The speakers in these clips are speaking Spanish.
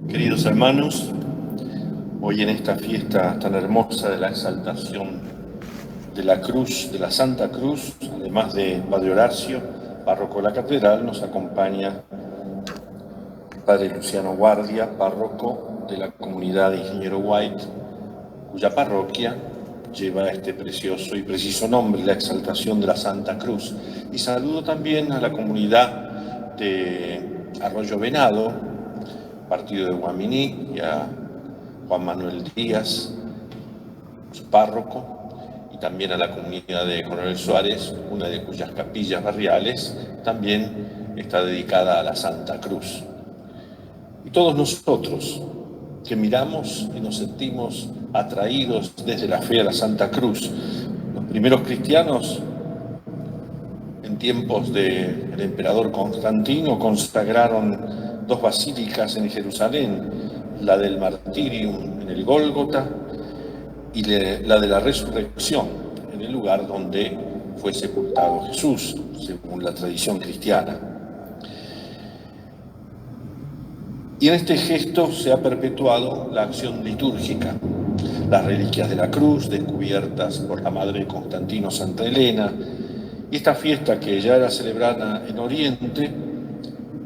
Queridos hermanos, hoy en esta fiesta tan hermosa de la exaltación de la cruz, de la Santa Cruz, además de Padre Horacio, párroco de la catedral, nos acompaña Padre Luciano Guardia, párroco de la comunidad de Ingeniero White, cuya parroquia lleva este precioso y preciso nombre, la exaltación de la Santa Cruz. Y saludo también a la comunidad de Arroyo Venado, partido de Guaminí, y a Juan Manuel Díaz, su párroco, y también a la comunidad de Coronel Suárez, una de cuyas capillas barriales también está dedicada a la Santa Cruz. Y todos nosotros que miramos y nos sentimos atraídos desde la fe a la Santa Cruz, los primeros cristianos en tiempos del emperador Constantino consagraron dos basílicas en Jerusalén, la del Martirium en el Gólgota y la de la Resurrección en el lugar donde fue sepultado Jesús, según la tradición cristiana. Y en este gesto se ha perpetuado la acción litúrgica. Las reliquias de la cruz, descubiertas por la madre de Constantino, Santa Elena, y esta fiesta, que ya era celebrada en Oriente,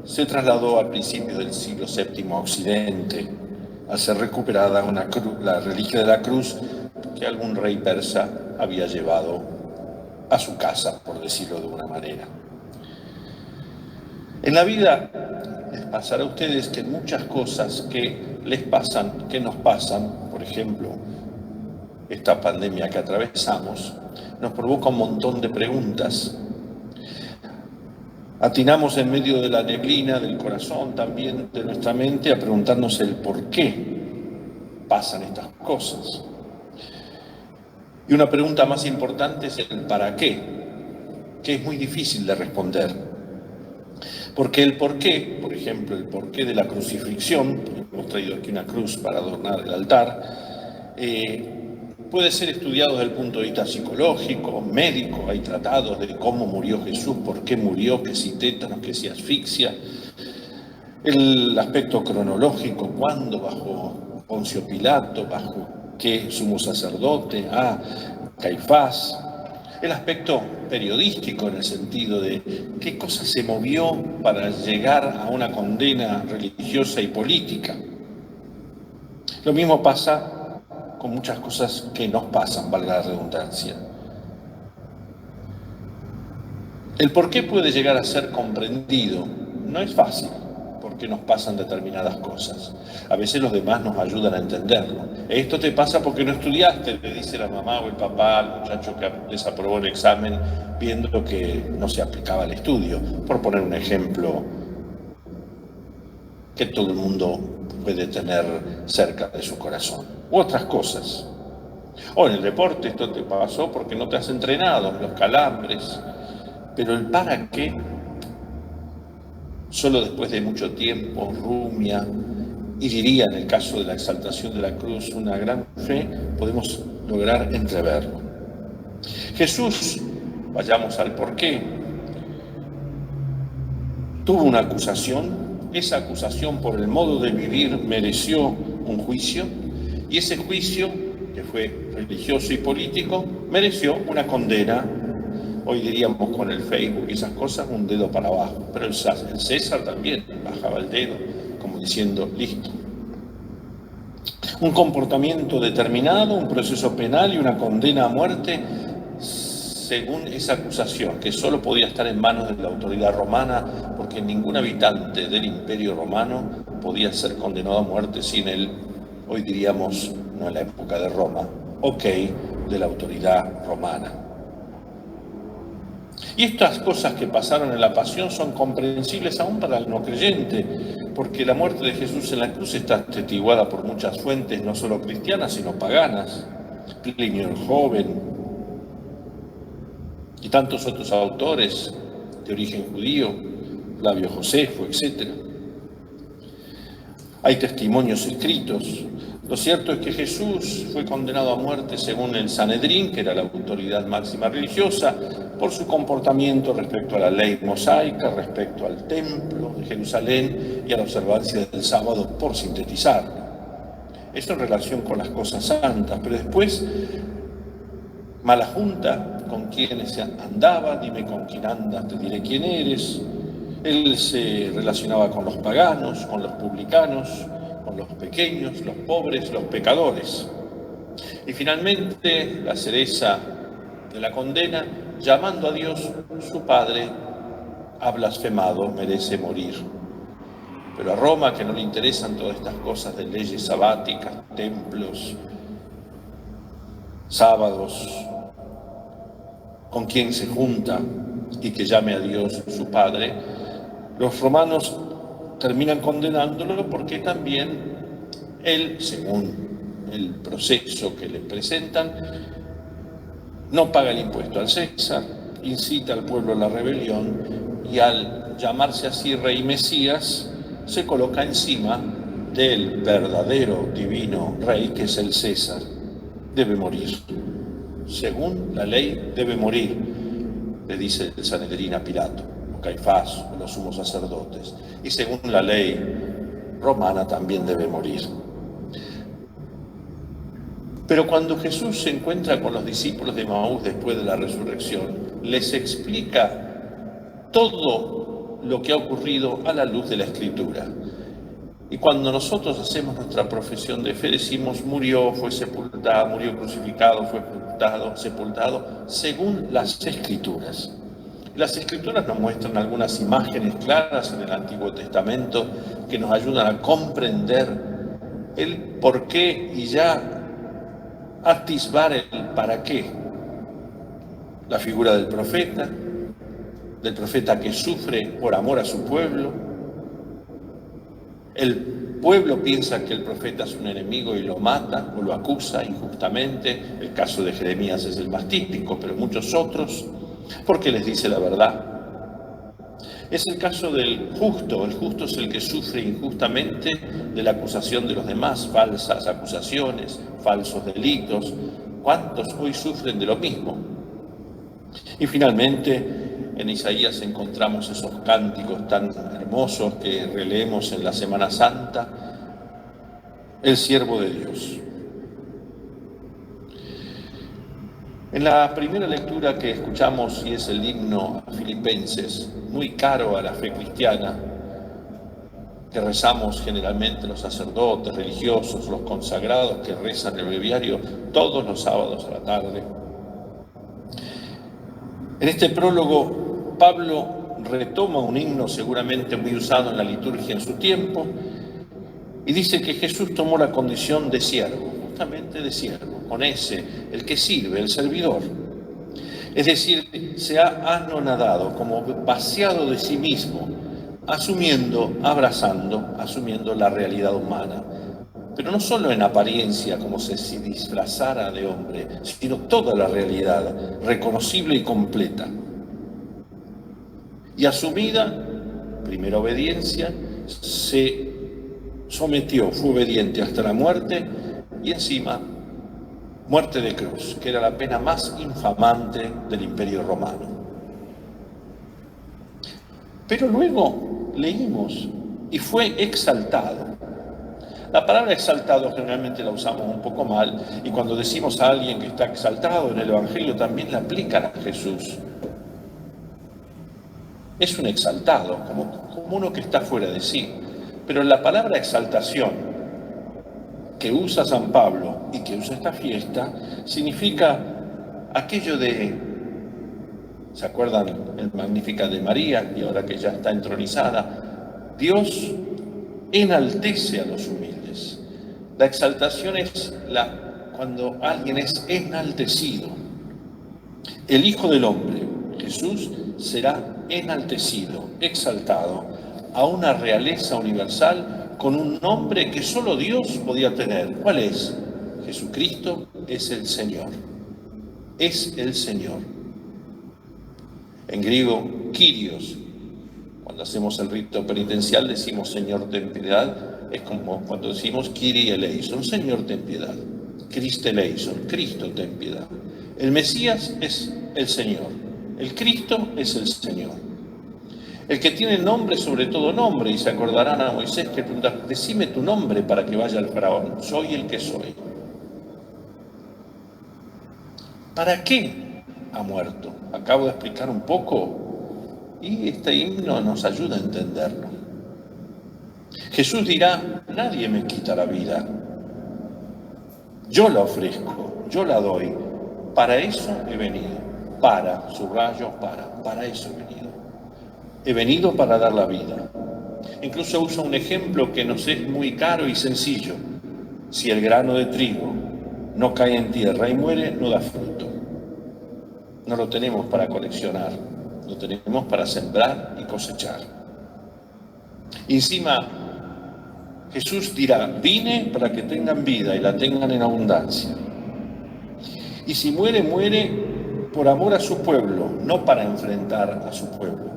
se trasladó al principio del siglo VII a Occidente, al ser recuperada la reliquia de la cruz que algún rey persa había llevado a su casa, por decirlo de una manera. En la vida les pasará a ustedes que muchas cosas que les pasan, que nos pasan, por ejemplo, esta pandemia que atravesamos, nos provoca un montón de preguntas. Atinamos en medio de la neblina del corazón, también de nuestra mente, a preguntarnos el por qué pasan estas cosas. Y una pregunta más importante es el para qué, que es muy difícil de responder. Porque el por qué, por ejemplo, el porqué de la crucifixión, hemos traído aquí una cruz para adornar el altar, puede ser estudiado desde el punto de vista psicológico, médico. Hay tratados de cómo murió Jesús, por qué murió, que si tétanos, que si asfixia. El aspecto cronológico, cuándo, bajo Poncio Pilato, bajo qué sumo sacerdote, Caifás. El aspecto periodístico, en el sentido de qué cosa se movió para llegar a una condena religiosa y política. Lo mismo pasa con muchas cosas que nos pasan, valga la redundancia. El por qué puede llegar a ser comprendido no es fácil, porque nos pasan determinadas cosas. A veces los demás nos ayudan a entenderlo. Esto te pasa porque no estudiaste, le dice la mamá o el papá al muchacho que desaprobó el examen, viendo que no se aplicaba al estudio, por poner un ejemplo que todo el mundo puede tener cerca de su corazón. U otras cosas. O en el deporte, esto te pasó porque no te has entrenado, los calambres. Pero el para qué, solo después de mucho tiempo, rumia, y diría en el caso de la exaltación de la cruz, una gran fe, podemos lograr entreverlo. Jesús, vayamos al por qué, tuvo una acusación. Esa acusación por el modo de vivir mereció un juicio, y ese juicio, que fue religioso y político, mereció una condena. Hoy diríamos con el Facebook y esas cosas, un dedo para abajo, pero el César también bajaba el dedo, como diciendo, listo. Un comportamiento determinado, un proceso penal y una condena a muerte, según esa acusación, que solo podía estar en manos de la autoridad romana, porque ningún habitante del Imperio Romano podía ser condenado a muerte sin el, hoy diríamos, no en la época de Roma, ok, de la autoridad romana. Y estas cosas que pasaron en la pasión son comprensibles aún para el no creyente, porque la muerte de Jesús en la cruz está atestiguada por muchas fuentes, no solo cristianas, sino paganas. Plinio el Joven y tantos otros autores de origen judío, Flavio Josefo, etc. Hay testimonios escritos. Lo cierto es que Jesús fue condenado a muerte según el Sanedrín, que era la autoridad máxima religiosa, por su comportamiento respecto a la ley mosaica, respecto al templo de Jerusalén y a la observancia del sábado, por sintetizarlo. Esto en relación con las cosas santas, pero después, mala junta, con quienes andaba, dime con quién andas, te diré quién eres. Él se relacionaba con los paganos, con los publicanos, con los pequeños, los pobres, los pecadores. Y finalmente, la cereza de la condena, llamando a Dios, su Padre, ha blasfemado, merece morir. Pero a Roma, que no le interesan todas estas cosas de leyes sabáticas, templos, sábados, con quien se junta y que llame a Dios su Padre, los romanos terminan condenándolo porque también él, según el proceso que le presentan, no paga el impuesto al César, incita al pueblo a la rebelión y al llamarse así Rey Mesías, se coloca encima del verdadero divino rey que es el César. Debe morir. Según la ley, debe morir, le dice el Sanedrín a Pilato, o Caifás, o los sumos sacerdotes. Y según la ley romana también debe morir. Pero cuando Jesús se encuentra con los discípulos de Emaús después de la resurrección, les explica todo lo que ha ocurrido a la luz de la Escritura. Y cuando nosotros hacemos nuestra profesión de fe, decimos, murió, fue sepultado, murió crucificado, fue sepultado, según las Escrituras. Las Escrituras nos muestran algunas imágenes claras en el Antiguo Testamento que nos ayudan a comprender el por qué y ya atisbar el para qué. La figura del profeta que sufre por amor a su pueblo. El pueblo piensa que el profeta es un enemigo y lo mata o lo acusa injustamente. El caso de Jeremías es el más típico, pero muchos otros, porque les dice la verdad. Es el caso del justo. El justo es el que sufre injustamente de la acusación de los demás, falsas acusaciones, falsos delitos. ¿Cuántos hoy sufren de lo mismo? Y finalmente, en Isaías encontramos esos cánticos tan hermosos que releemos en la Semana Santa, el siervo de Dios. En la primera lectura que escuchamos, y es el himno a Filipenses, muy caro a la fe cristiana, que rezamos generalmente los sacerdotes religiosos, los consagrados que rezan el breviario todos los sábados a la tarde. En este prólogo, Pablo retoma un himno seguramente muy usado en la liturgia en su tiempo y dice que Jesús tomó la condición de siervo, justamente de siervo, con ese, el que sirve, el servidor. Es decir, se ha anonadado, como vaciado de sí mismo, asumiendo la realidad humana. Pero no solo en apariencia, como si se disfrazara de hombre, sino toda la realidad, reconocible y completa. Y asumida, primera obediencia, se sometió, fue obediente hasta la muerte y encima muerte de cruz, que era la pena más infamante del Imperio Romano. Pero luego leímos y fue exaltado. La palabra exaltado generalmente la usamos un poco mal y cuando decimos a alguien que está exaltado en el Evangelio también la aplican a Jesús. Es un exaltado, como uno que está fuera de sí. Pero la palabra exaltación que usa San Pablo y que usa esta fiesta significa aquello de, ¿se acuerdan el Magnificat de María? Y ahora que ya está entronizada, Dios enaltece a los humildes. La exaltación es cuando alguien es enaltecido. El Hijo del Hombre, Jesús, será enaltecido, exaltado a una realeza universal con un nombre que solo Dios podía tener. ¿Cuál es? Jesucristo es el Señor. Es el Señor. En griego, Kyrios. Cuando hacemos el rito penitencial decimos Señor ten piedad. Es como cuando decimos Kyrie eleison, Señor ten piedad. Christe eleison, Cristo ten piedad. El Mesías es el Señor. El Cristo es el Señor. El que tiene nombre sobre todo nombre, y se acordarán a Moisés que pregunta, decime tu nombre para que vaya al faraón. Soy el que soy. ¿Para qué ha muerto? Acabo de explicar un poco y este himno nos ayuda a entenderlo. Jesús dirá, nadie me quita la vida. Yo la ofrezco, yo la doy. Para eso he venido. Para eso he venido. He venido para dar la vida. Incluso usa un ejemplo que nos es muy caro y sencillo. Si el grano de trigo no cae en tierra y muere, no da fruto. No lo tenemos para coleccionar, lo tenemos para sembrar y cosechar. Y encima, Jesús dirá, vine para que tengan vida y la tengan en abundancia. Y si muere, muere por amor a su pueblo, no para enfrentar a su pueblo.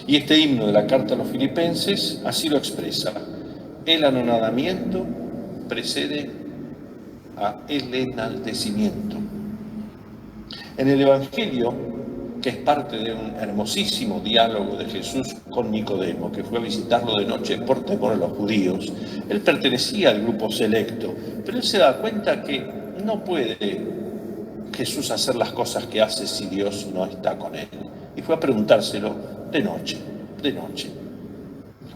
Y este himno de la carta a los Filipenses así lo expresa. El anonadamiento precede a el enaltecimiento. En el Evangelio, que es parte de un hermosísimo diálogo de Jesús con Nicodemo, que fue a visitarlo de noche por temor a los judíos, él pertenecía al grupo selecto, pero él se da cuenta que no puede Jesús hacer las cosas que hace si Dios no está con él. Y fue a preguntárselo de noche.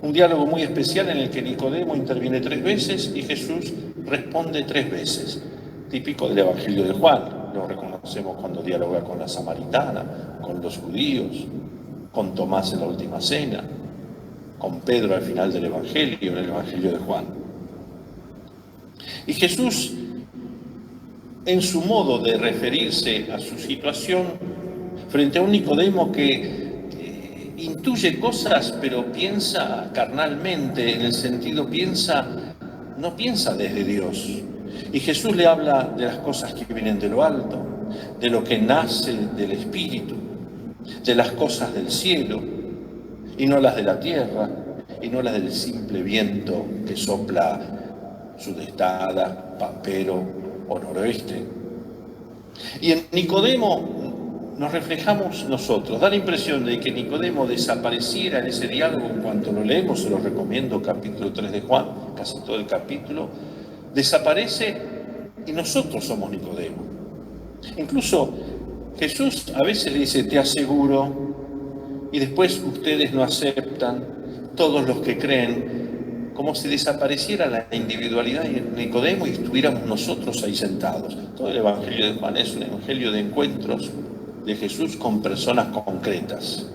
Un diálogo muy especial en el que Nicodemo interviene 3 veces y Jesús responde 3 veces. Típico del Evangelio de Juan. Lo reconocemos cuando dialoga con la samaritana, con los judíos, con Tomás en la última cena, con Pedro al final del Evangelio, en el Evangelio de Juan. Y Jesús, en su modo de referirse a su situación, frente a un Nicodemo que intuye cosas, pero piensa carnalmente, en el sentido no piensa desde Dios. Y Jesús le habla de las cosas que vienen de lo alto, de lo que nace del Espíritu, de las cosas del cielo, y no las de la tierra, y no las del simple viento que sopla sudestada, pampero o noroeste. Y en Nicodemo nos reflejamos nosotros. Da la impresión de que Nicodemo desapareciera en ese diálogo. En cuanto lo leemos, se lo recomiendo, capítulo 3 de Juan, casi todo el capítulo, desaparece y nosotros somos Nicodemo. Incluso Jesús a veces le dice, te aseguro, y después ustedes no aceptan, todos los que creen, como si desapareciera la individualidad de Nicodemo y estuviéramos nosotros ahí sentados. Todo el Evangelio de Juan es un evangelio de encuentros de Jesús con personas concretas.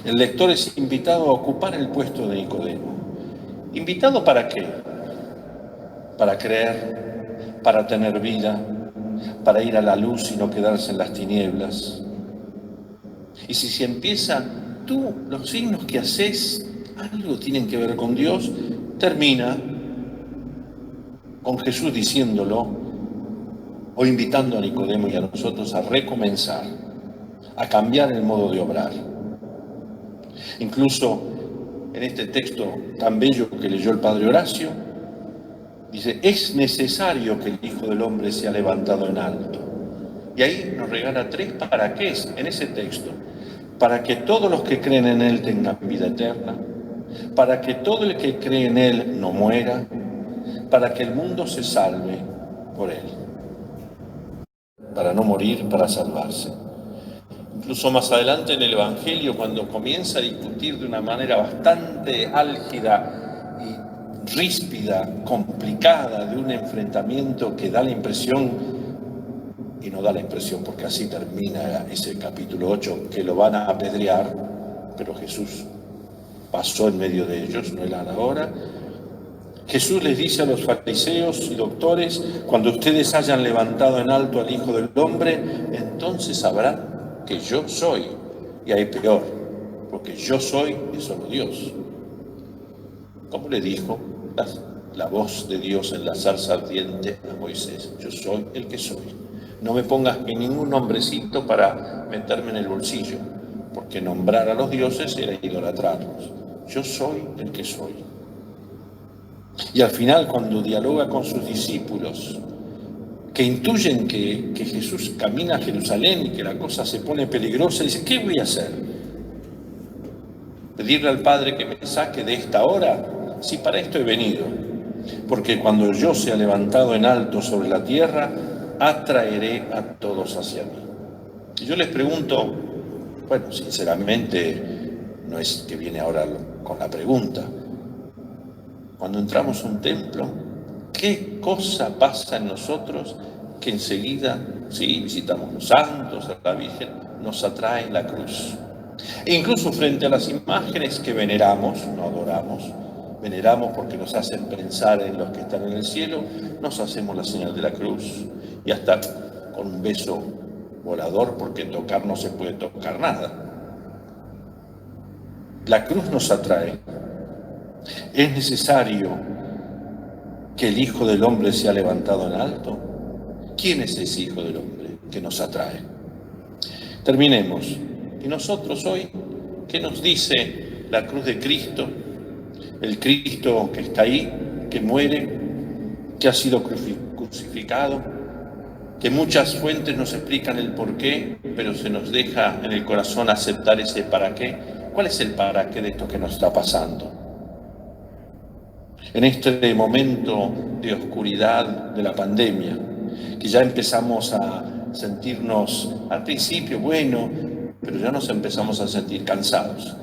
El lector es invitado a ocupar el puesto de Nicodemo. ¿Invitado para qué? Para creer, para tener vida, para ir a la luz y no quedarse en las tinieblas. Y si se empieza, los signos que haces, algo tienen que ver con Dios, termina con Jesús diciéndolo o invitando a Nicodemo y a nosotros a recomenzar, a cambiar el modo de obrar. Incluso en este texto tan bello que leyó el Padre Horacio, dice, es necesario que el Hijo del Hombre sea levantado en alto. Y ahí nos regala 3 para qué en ese texto. Para que todos los que creen en Él tengan vida eterna, para que todo el que cree en Él no muera, para que el mundo se salve por Él. Para no morir, para salvarse. Incluso más adelante en el Evangelio, cuando comienza a discutir de una manera bastante álgida y ríspida, complicada, de un enfrentamiento que da la impresión, y no da la impresión porque así termina ese capítulo 8, que lo van a apedrear, pero Jesús pasó en medio de ellos, no era la hora. Jesús les dice a los fariseos y doctores, cuando ustedes hayan levantado en alto al Hijo del Hombre, entonces sabrán que yo soy, y hay peor, porque yo soy es solo Dios. ¿Cómo le dijo la voz de Dios en la zarza ardiente a Moisés? Yo soy el que soy. No me pongas ni ningún nombrecito para meterme en el bolsillo, porque nombrar a los dioses era idolatrarlos. Yo soy el que soy. Y al final, cuando dialoga con sus discípulos, que intuyen que Jesús camina a Jerusalén y que la cosa se pone peligrosa, dice, ¿qué voy a hacer? ¿Pedirle al Padre que me saque de esta hora? Sí, para esto he venido, porque cuando yo sea levantado en alto sobre la tierra, atraeré a todos hacia mí. Y yo les pregunto, bueno, sinceramente, no es que viene ahora con la pregunta, cuando entramos a un templo, ¿qué cosa pasa en nosotros que enseguida, sí, visitamos los santos, a la Virgen, nos atrae la cruz? E incluso frente a las imágenes que veneramos, no adoramos, veneramos porque nos hacen pensar en los que están en el cielo, nos hacemos la señal de la cruz y hasta con un beso volador, porque tocar no se puede tocar nada. La cruz nos atrae. Es necesario que el Hijo del Hombre sea levantado en alto. ¿Quién es ese Hijo del Hombre que nos atrae? Terminemos. Y nosotros hoy, ¿qué nos dice la cruz de Cristo? El Cristo que está ahí, que muere, que ha sido crucificado, que muchas fuentes nos explican el por qué, pero se nos deja en el corazón aceptar ese para qué. ¿Cuál es el para qué de esto que nos está pasando? En este momento de oscuridad de la pandemia, que ya empezamos a sentirnos al principio, bueno, pero ya nos empezamos a sentir cansados,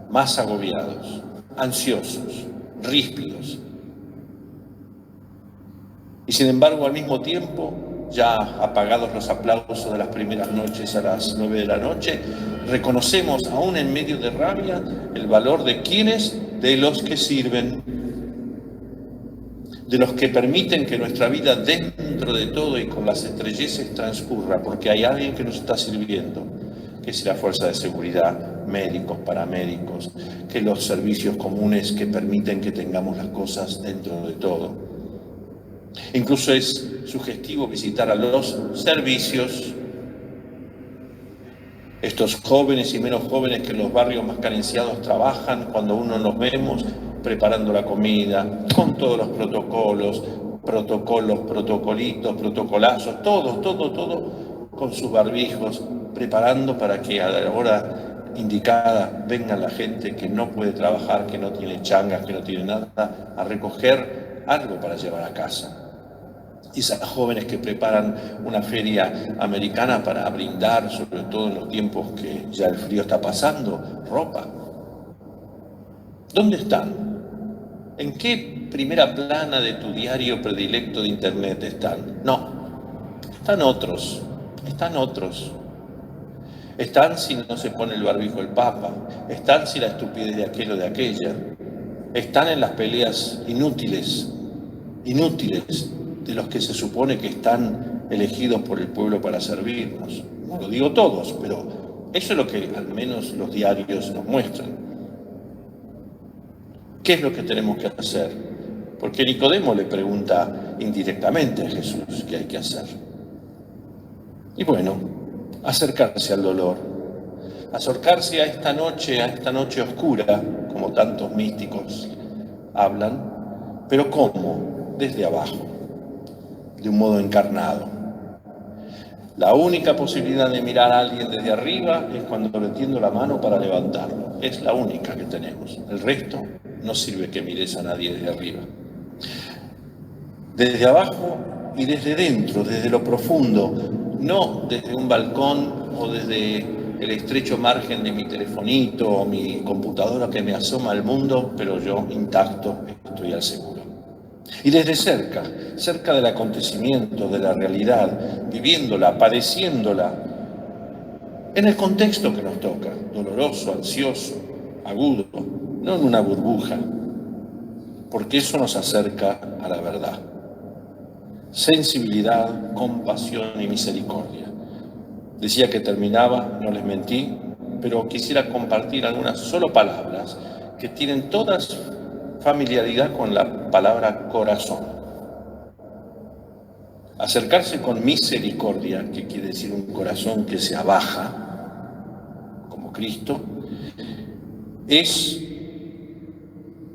más agobiados, ansiosos, ríspidos. Y sin embargo, al mismo tiempo, ya apagados los aplausos de las primeras noches a las 9 de la noche, reconocemos, aún en medio de rabia, el valor de quienes, de los que sirven, de los que permiten que nuestra vida dentro de todo y con las estrecheces transcurra, porque hay alguien que nos está sirviendo, que es la fuerza de seguridad, médicos, paramédicos, que los servicios comunes que permiten que tengamos las cosas dentro de todo. Incluso es sugestivo visitar a los servicios, estos jóvenes y menos jóvenes que en los barrios más carenciados trabajan cuando uno nos vemos preparando la comida, con todos los protocolos, protocolitos, protocolazos, todo, con sus barbijos, preparando para que a la hora indicada venga la gente que no puede trabajar, que no tiene changas, que no tiene nada, a recoger algo para llevar a casa. Y esas jóvenes que preparan una feria americana para brindar, sobre todo en los tiempos que ya el frío está pasando, ropa. ¿Dónde están? ¿En qué primera plana de tu diario predilecto de internet están? No, están otros. Están si no se pone el barbijo el Papa, están si la estupidez de aquel o de aquella, están en las peleas inútiles de los que se supone que están elegidos por el pueblo para servirnos. No lo digo todos, pero eso es lo que al menos los diarios nos muestran. ¿Qué es lo que tenemos que hacer? Porque Nicodemo le pregunta indirectamente a Jesús qué hay que hacer. Y bueno, acercarse al dolor, acercarse a esta noche oscura, como tantos místicos hablan, pero ¿cómo? Desde abajo, de un modo encarnado. La única posibilidad de mirar a alguien desde arriba es cuando le tiendo la mano para levantarlo. Es la única que tenemos. El resto no sirve que mires a nadie desde arriba. Desde abajo y desde dentro, desde lo profundo, no desde un balcón o desde el estrecho margen de mi telefonito o mi computadora que me asoma al mundo, pero yo intacto estoy al seguro. Y desde cerca del acontecimiento, de la realidad, viviéndola, padeciéndola, en el contexto que nos toca, doloroso, ansioso, agudo, no en una burbuja, porque eso nos acerca a la verdad. Sensibilidad, compasión y misericordia. Decía que terminaba, no les mentí, pero quisiera compartir algunas solo palabras que tienen todas familiaridad con la palabra corazón. Acercarse con misericordia, que quiere decir un corazón que se abaja, como Cristo, es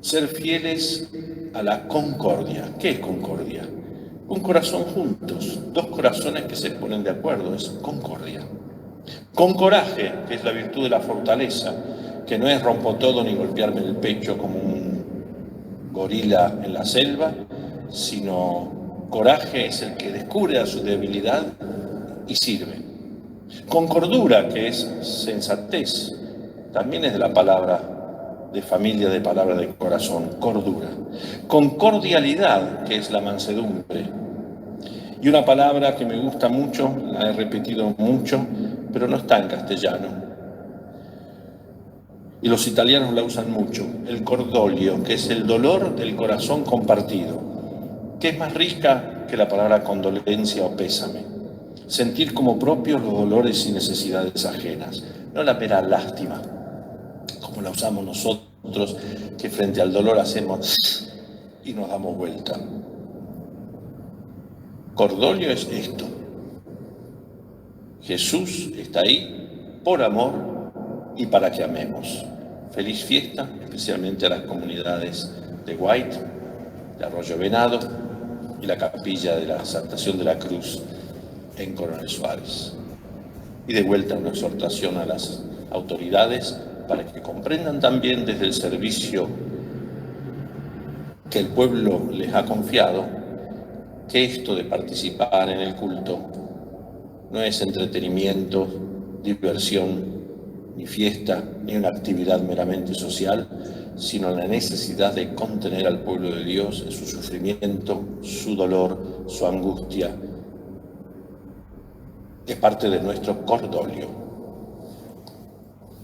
ser fieles a la concordia. ¿Qué es concordia? Un corazón juntos, dos corazones que se ponen de acuerdo, es concordia. Con coraje, que es la virtud de la fortaleza, que no es rompo todo ni golpearme el pecho como un gorila en la selva, sino coraje es el que descubre a su debilidad y sirve. Con cordura, que es sensatez, también es de la palabra de familia, de palabra de corazón, cordura. Con cordialidad, que es la mansedumbre. Y una palabra que me gusta mucho, la he repetido mucho, pero no está en castellano. Y los italianos la usan mucho, el cordoglio, que es el dolor del corazón compartido, que es más rica que la palabra condolencia o pésame. Sentir como propios los dolores y necesidades ajenas, no la mera lástima, como la usamos nosotros, que frente al dolor hacemos y nos damos vuelta. Cordoglio es esto. Jesús está ahí por amor y para que amemos. Feliz fiesta, especialmente a las comunidades de White, de Arroyo Venado y la capilla de la Exaltación de la Cruz en Coronel Suárez. Y de vuelta una exhortación a las autoridades para que comprendan también desde el servicio que el pueblo les ha confiado que esto de participar en el culto no es entretenimiento, diversión, ni fiesta, ni una actividad meramente social, sino la necesidad de contener al pueblo de Dios en su sufrimiento, su dolor, su angustia. Es parte de nuestro cordoglio.